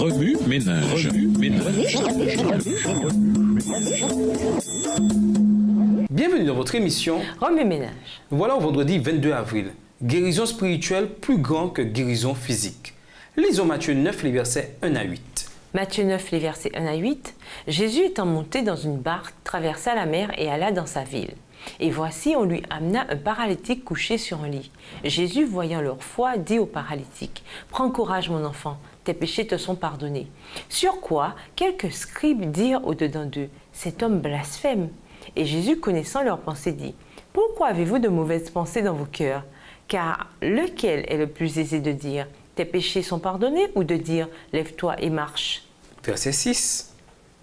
Remue ménage. Bienvenue dans votre émission Remue ménage. Voilà au vendredi 22 avril. Guérison spirituelle plus grand que guérison physique. Lisons Matthieu 9, les versets 1 à 8. Matthieu 9, les versets 1 à 8. Jésus étant monté dans une barque, traversa la mer et alla dans sa ville. Et voici, on lui amena un paralytique couché sur un lit. Jésus, voyant leur foi, dit au paralytique, « Prends courage, mon enfant, tes péchés te sont pardonnés. » Sur quoi, quelques scribes dirent au-dedans d'eux, « Cet homme blasphème. » Et Jésus, connaissant leurs pensées, dit, « Pourquoi avez-vous de mauvaises pensées dans vos cœurs? Car lequel est le plus aisé de dire, « Tes péchés sont pardonnés » ou de dire, « Lève-toi et marche » Verset 6.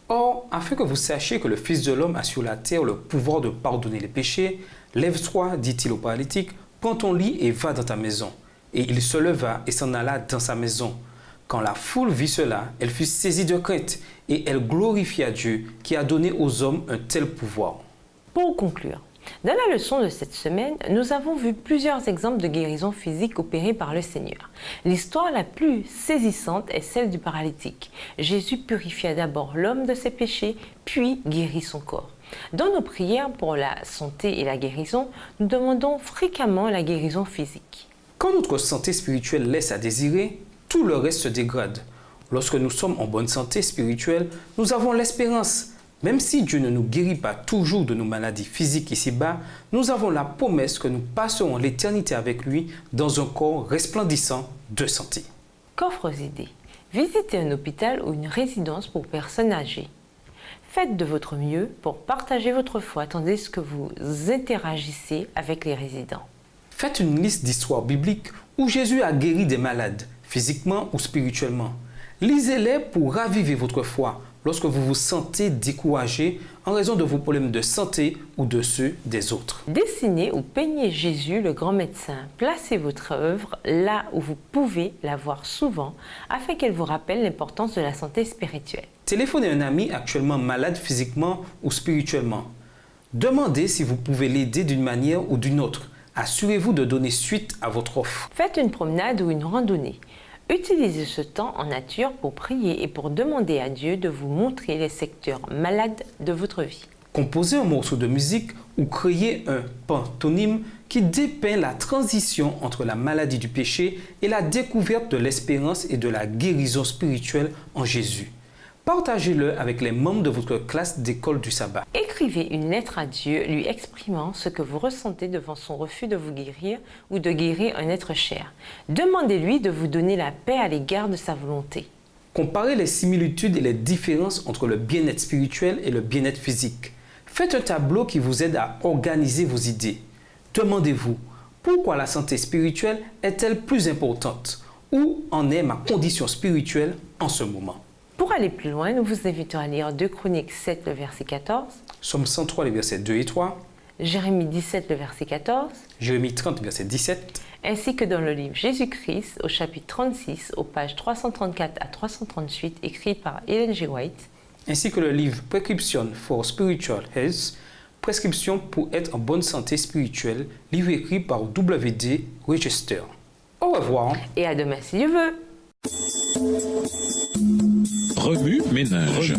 Or, afin que vous sachiez que le Fils de l'homme a sur la terre le pouvoir de pardonner les péchés, lève-toi, dit-il au paralytique, prends ton lit et va dans ta maison. Et il se leva et s'en alla dans sa maison. Quand la foule vit cela, elle fut saisie de crainte et elle glorifia Dieu qui a donné aux hommes un tel pouvoir. Pour conclure, dans la leçon de cette semaine, nous avons vu plusieurs exemples de guérison physique opérés par le Seigneur. L'histoire la plus saisissante est celle du paralytique. Jésus purifia d'abord l'homme de ses péchés, puis guérit son corps. Dans nos prières pour la santé et la guérison, nous demandons fréquemment la guérison physique. Quand notre santé spirituelle laisse à désirer, tout le reste se dégrade. Lorsque nous sommes en bonne santé spirituelle, nous avons l'espérance. Même si Dieu ne nous guérit pas toujours de nos maladies physiques ici-bas, nous avons la promesse que nous passerons l'éternité avec lui dans un corps resplendissant de santé. Qu'offrent idées? Visitez un hôpital ou une résidence pour personnes âgées. Faites de votre mieux pour partager votre foi tandis que vous interagissez avec les résidents. Faites une liste d'histoires bibliques où Jésus a guéri des malades, physiquement ou spirituellement. Lisez-les pour raviver votre foi lorsque vous vous sentez découragé en raison de vos problèmes de santé ou de ceux des autres. Dessinez ou peignez Jésus, le grand médecin. Placez votre œuvre là où vous pouvez la voir souvent afin qu'elle vous rappelle l'importance de la santé spirituelle. Téléphonez un ami actuellement malade physiquement ou spirituellement. Demandez si vous pouvez l'aider d'une manière ou d'une autre. Assurez-vous de donner suite à votre offre. Faites une promenade ou une randonnée. Utilisez ce temps en nature pour prier et pour demander à Dieu de vous montrer les secteurs malades de votre vie. Composez un morceau de musique ou créez un pantonyme qui dépeint la transition entre la maladie du péché et la découverte de l'espérance et de la guérison spirituelle en Jésus. Partagez-le avec les membres de votre classe d'école du sabbat. Écrivez une lettre à Dieu lui exprimant ce que vous ressentez devant son refus de vous guérir ou de guérir un être cher. Demandez-lui de vous donner la paix à l'égard de sa volonté. Comparez les similitudes et les différences entre le bien-être spirituel et le bien-être physique. Faites un tableau qui vous aide à organiser vos idées. Demandez-vous, pourquoi la santé spirituelle est-elle plus importante? Où en est ma condition spirituelle en ce moment? Pour aller plus loin, nous vous invitons à lire 2 Chroniques 7, le verset 14, Somme 103, les versets 2 et 3, Jérémie 17, le verset 14, Jérémie 30, verset 17, ainsi que dans le livre Jésus-Christ, au chapitre 36, aux pages 334 à 338, écrit par Ellen G. White, ainsi que le livre Prescription for Spiritual Health, Prescription pour être en bonne santé spirituelle, livre écrit par W.D. Register. Au revoir. et à demain si Dieu veut. Remue ménage.